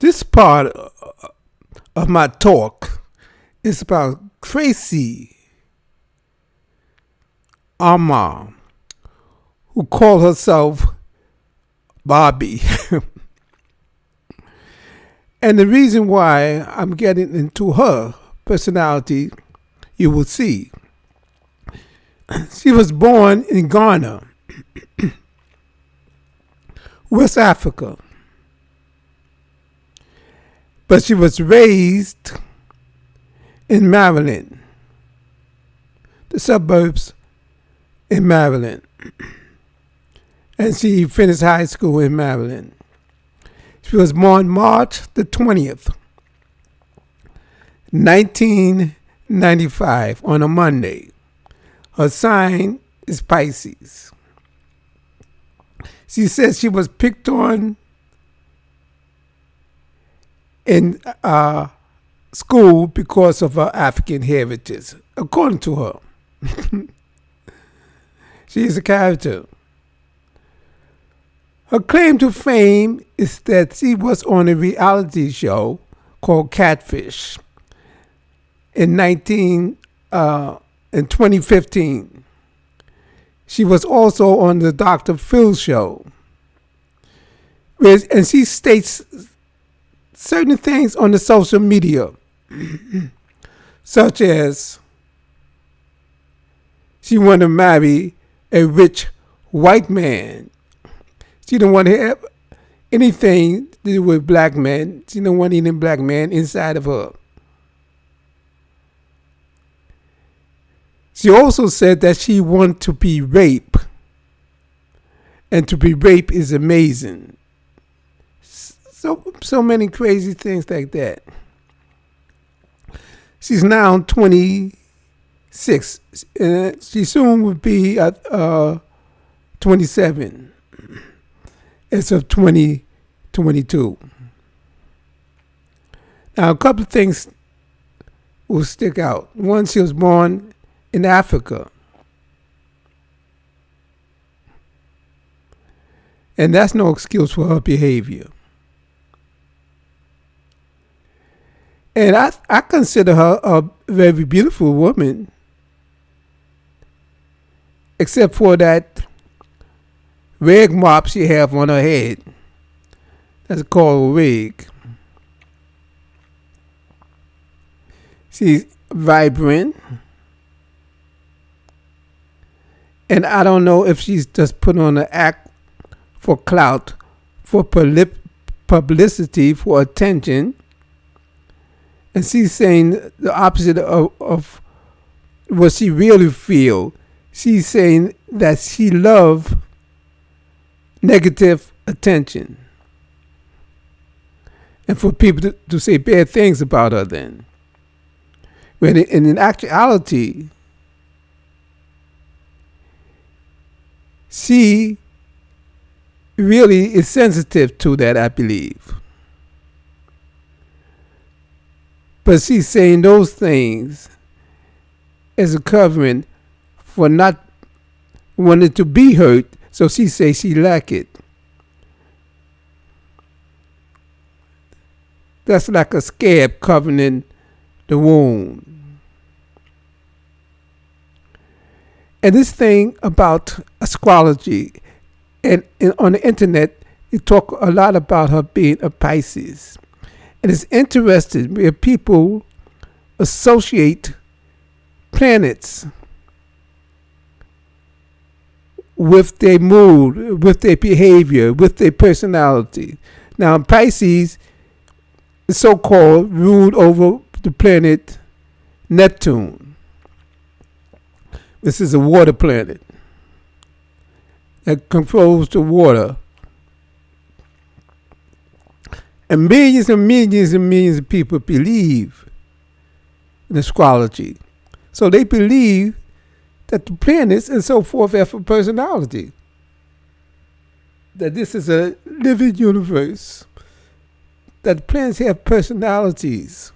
This part of my talk is about Tracey Armah, who called herself Barbie. And the reason why I'm getting into her personality, you will see. She was born in Ghana, West Africa. But she was raised in Maryland, the suburbs in Maryland. And she finished high school in Maryland. She was born March the 20th, 1995, on a Monday. Her sign is Pisces. She says she was picked on in school because of her African heritage, according to her. She is a character. Her claim to fame is that she was on a reality show called Catfish in 2015. She was also on the Dr. Phil show. And she states certain things on the social media, such as she wanted to marry a rich white man. She don't want to have anything to do with black men. She don't want any black man inside of her. She also said that she wants to be raped. And to be raped is amazing. So many crazy things like that. She's now 26. She soon will be 27 as of 2022. Now, a couple of things will stick out. One, she was born in Africa. And that's no excuse for her behavior. And I consider her a very beautiful woman, except for that wig mop she have on her head. That's called a wig. She's vibrant. And I don't know if she's just put on an act for clout, for publicity, for attention. And she's saying the opposite of what she really feels. She's saying that she loves negative attention. And for people to say bad things about her then. When in actuality, she really is sensitive to that, I believe. But she's saying those things as a covering for not wanting to be hurt, so she says she like it. That's like a scab covering the wound. And this thing about astrology, and on the internet, you talk a lot about her being a Pisces. And it's interesting where people associate planets with their mood, with their behavior, with their personality. Now, Pisces is so-called ruled over the planet Neptune. This is a water planet that controls the water. And millions and millions and millions of people believe in astrology. So they believe that the planets and so forth have a personality. That this is a living universe. That the planets have personalities.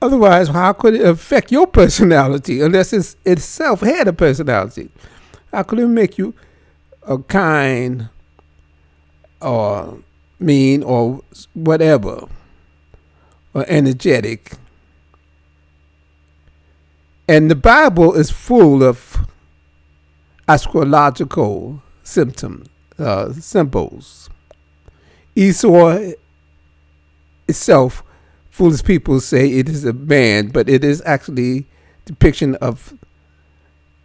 Otherwise, how could it affect your personality unless it itself had a personality? How could it make you a kind or mean or whatever, or energetic. And the Bible is full of astrological symbols. Esau itself, foolish people say it is a man, but it is actually depiction of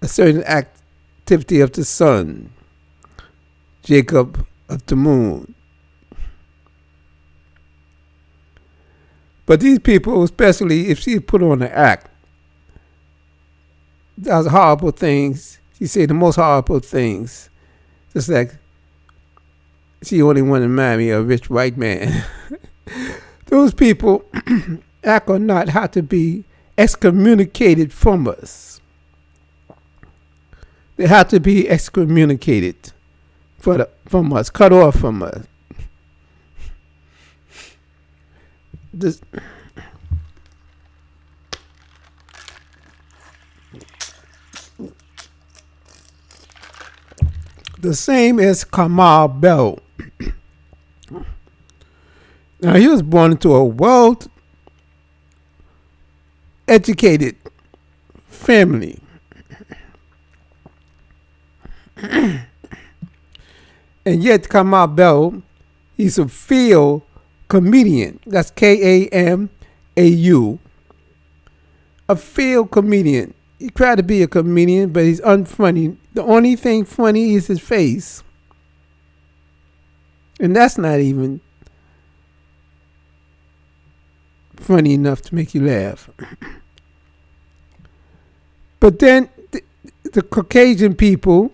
a certain activity of the sun. Jacob of the moon. But these people, especially if she put on an act, does horrible things. She said the most horrible things. Just like she only wanted to marry a rich white man. Those people, act or not, have to be excommunicated from us. They have to be excommunicated from us, cut off from us. The same as Kamau Bell. Now, he was born into a well-educated family. And yet, Kamau Bell, he's a field comedian. That's Kamau. A field comedian. He tried to be a comedian, but he's unfunny. The only thing funny is his face. And that's not even funny enough to make you laugh. But then the Caucasian people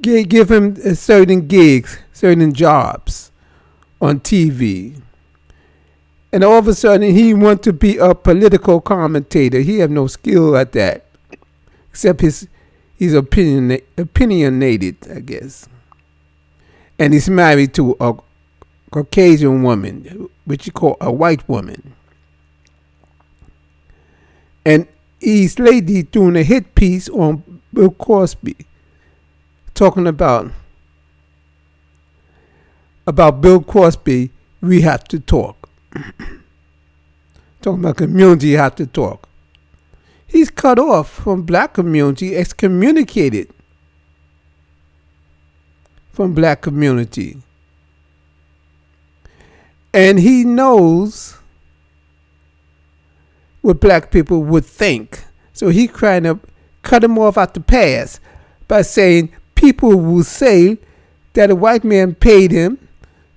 give him certain gigs, certain jobs on TV. And all of a sudden, he wants to be a political commentator. He have no skill at that, except he's opinionated, I guess. And he's married to a Caucasian woman, which you call a white woman. And he's lately doing a hit piece on Bill Cosby, talking about Bill Cosby. We have to talk. Talking about community, you have to talk. He's cut off from black community, excommunicated from black community. And he knows what black people would think. So he trying to cut him off at the pass by saying people will say that a white man paid him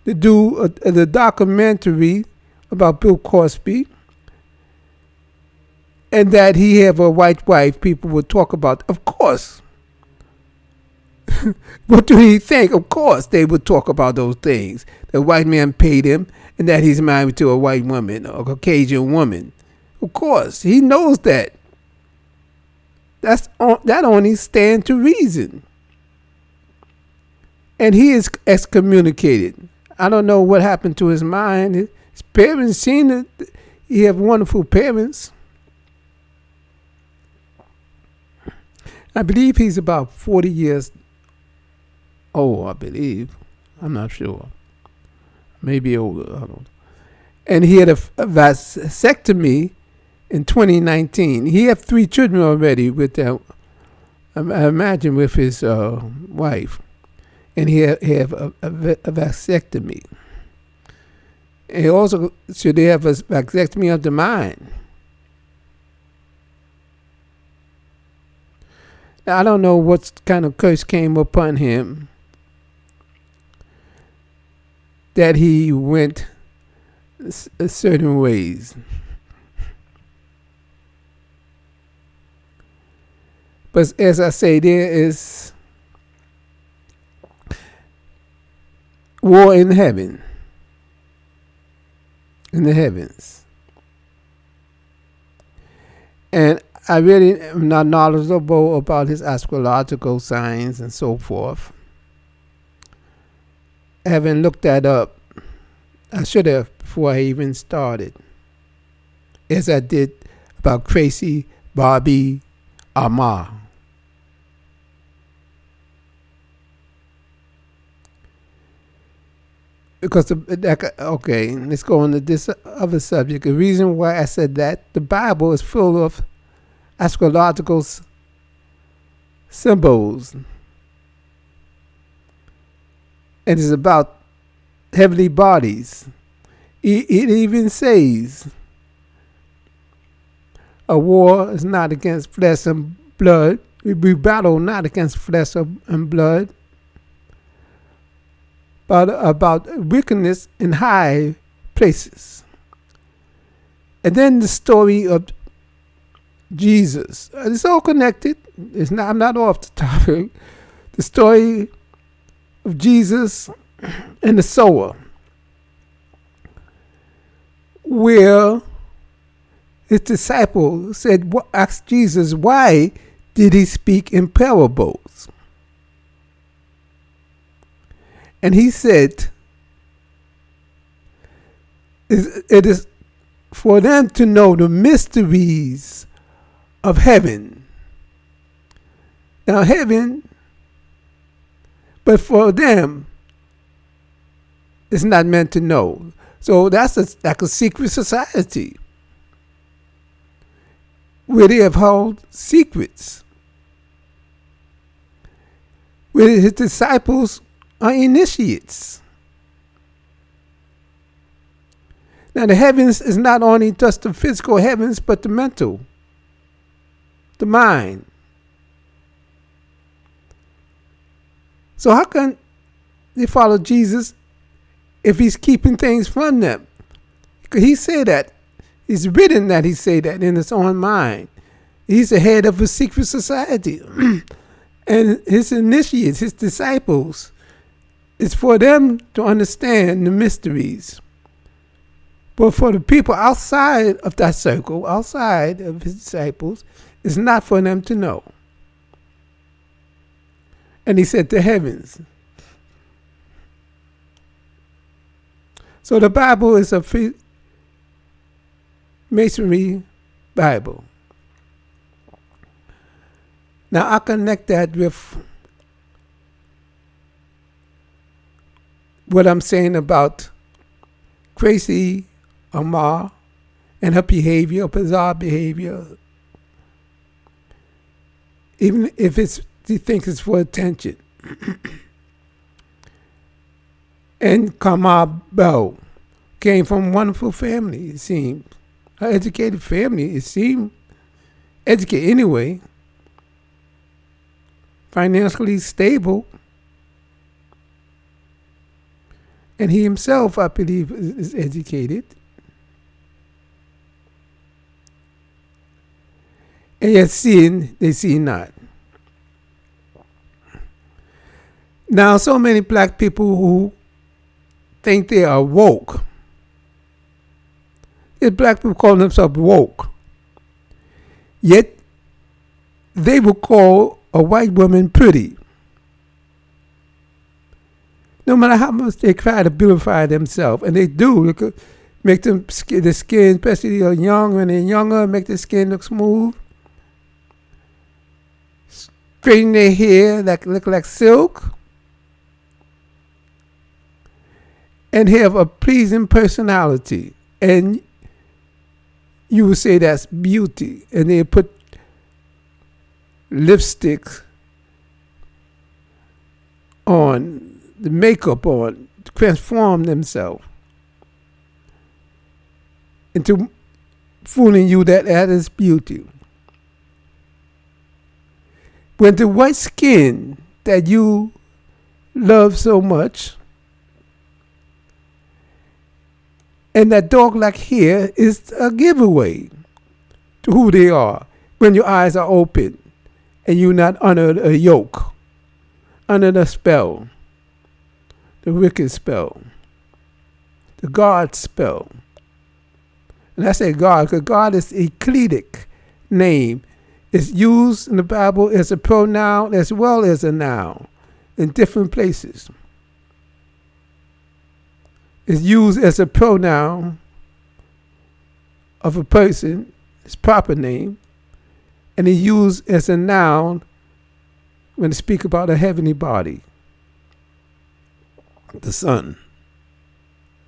to do the documentary about Bill Cosby, and that he have a white wife. People would talk about, of course. What do he think? Of course they would talk about those things. The white man paid him, and that he's married to a white woman, a Caucasian woman. Of course, he knows that. That only stands to reason. And he is excommunicated. I don't know what happened to his mind. His parents seem that he have wonderful parents. I believe he's about 40 years old, I believe. I'm not sure. Maybe older. I don't know. And he had a vasectomy in 2019. He had 3 children already with that, I imagine, with his wife. And he have a vasectomy. And also, should they have a vasectomy of the mind? Now, I don't know what kind of curse came upon him that he went certain ways. But as I say, there is war in heaven, in the heavens. And I really am not knowledgeable about his astrological signs and so forth. I haven't looked that up. I should have before I even started, as I did about Tracey Barbie Armah. because okay, let's go on to this other subject. The reason why I said that, the Bible is full of astrological symbols, and it's about heavenly bodies. It even says a war is not against flesh and blood. We battle not against flesh and blood, but about wickedness in high places. And then the story of Jesus. It's all connected. I'm not off the topic. The story of Jesus and the sower, where his disciple asked Jesus, why did he speak in parables? And he said, it is for them to know the mysteries of heaven. Now heaven, but for them, it's not meant to know. So that's like a secret society where they have held secrets, where his disciples are initiates. Now the heavens is not only just the physical heavens, but the mental, the mind. So how can they follow Jesus if he's keeping things from them? Because he said that. It's written that he said that in his own mind. He's the head of a secret society. And his initiates, his disciples, it's for them to understand the mysteries. But for the people outside of that circle, outside of his disciples, it's not for them to know. And he said the heavens. So the Bible is a Masonry Bible. Now I connect that with what I'm saying about Tracey Armah and her behavior, bizarre behavior, even if she thinks it's for attention. And Kamau Bell came from a wonderful family, it seemed. An educated family, it seemed. Educated anyway. Financially stable. And he himself, I believe, is educated. And yet seeing, they see not. Now, so many black people who think they are woke. There's black people calling themselves woke. Yet, they will call a white woman pretty. No matter how much they try to beautify themselves, and they do, they could make them the skin, especially young, when they're younger, make the skin look smooth. Straighten their hair, look like silk. And have a pleasing personality. And you would say that's beauty. And they put lipstick on, the makeup on, to transform themselves into fooling you that is beauty. When the white skin that you love so much and that dog-like hair is a giveaway to who they are when your eyes are open and you're not under a yoke, under the spell, the wicked spell, the God spell. And I say God because God is eclectic name. It's used in the Bible as a pronoun as well as a noun in different places. Is used as a pronoun of a person, its proper name, and it's used as a noun when they speak about a heavenly body, the sun.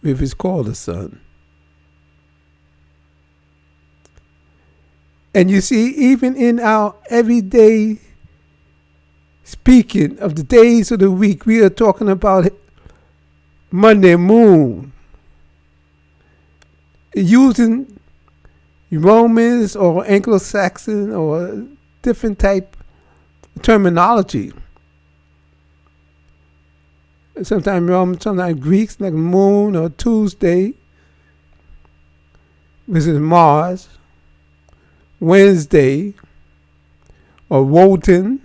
if it's called a sun. And you see, even in our everyday speaking of the days of the week, we are talking about Monday moon, using Romans or Anglo-Saxon or different type of terminology. Sometimes Romans, sometimes Greeks, like moon or Tuesday, which is Mars, Wednesday, or Wotan,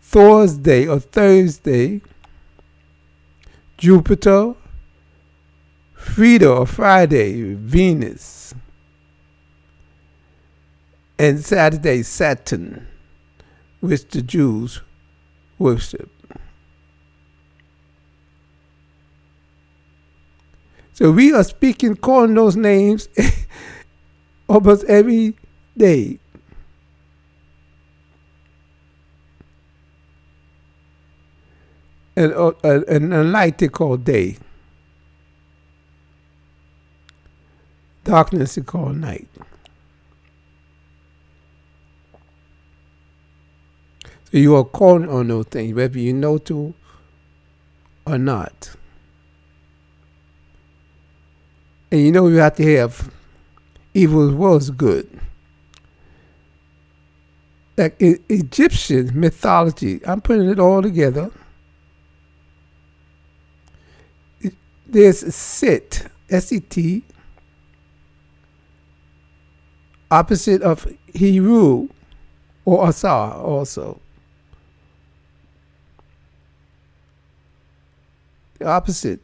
Thursday or Thursday, Jupiter, Frida or Friday, Venus, and Saturday, Saturn, which the Jews worship. So we are speaking, calling those names almost every day. And a light they call day. Darkness they call night. So you are calling on those things, whether you know to or not. And you know you have to have evil as well as good. Like Egyptian mythology, I'm putting it all together. There's Set, S-E-T, opposite of Heru or Asar also. The opposite.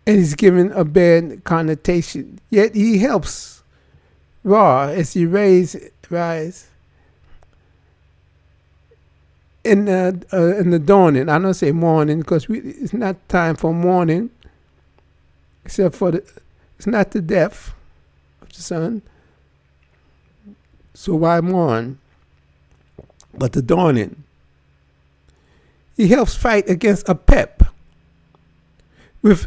And he's given a bad connotation. Yet he helps Ra as he rise in the dawning. I don't say morning because it's not time for morning, except for it's not the death of the sun. So why mourn? But the dawning. He helps fight against a pep, which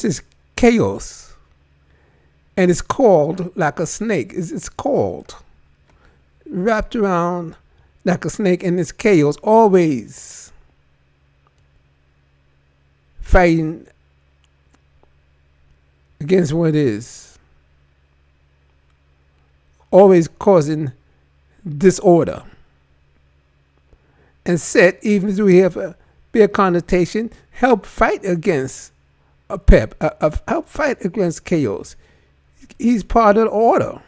is chaos, and it's called like a snake. It's called wrapped around like a snake, and it's chaos, always fighting against what is, always causing disorder. And Set, even though we have a bad connotation, help fight against a pep, help fight against chaos. He's part of the order,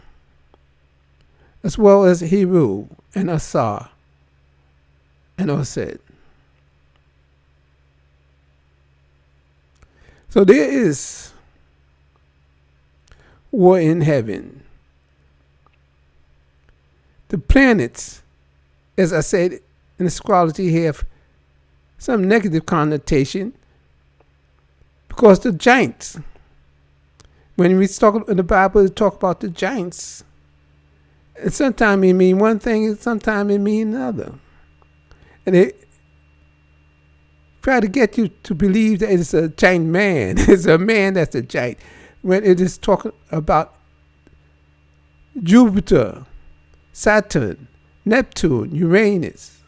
as well as Heru and Asar and Osed. So there is war in heaven. The planets, as I said, in astrology have some negative connotation because the giants, when we talk in the Bible, we talk about the giants. And sometimes it means one thing, and sometimes it means another. And they try to get you to believe that it's a giant man. It's a man that's a giant. When it is talking about Jupiter, Saturn, Neptune, Uranus,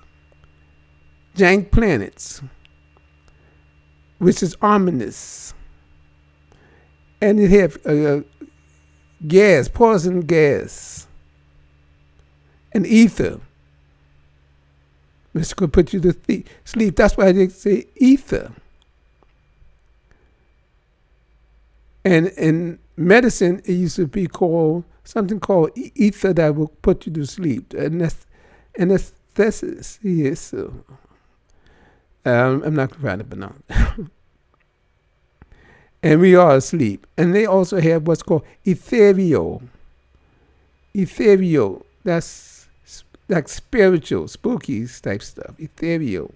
giant planets, which is ominous. And it have gas, poison gas, and ether, which could put you to sleep. That's why they say ether. And in medicine, it used to be called something called ether that will put you to sleep. Anesthesis. Yes. So, I'm not trying to pronounce it. And we are asleep. And they also have what's called ethereal. Ethereal. That's like spiritual, spooky type stuff. Ethereal.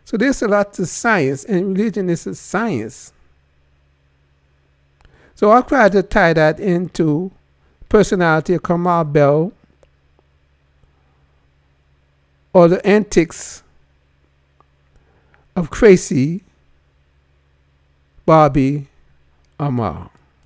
So there's a lot to science, and religion is a science. So I'll try to tie that into personality of Kamau Bell, or the antics of Tracey Barbie Armah.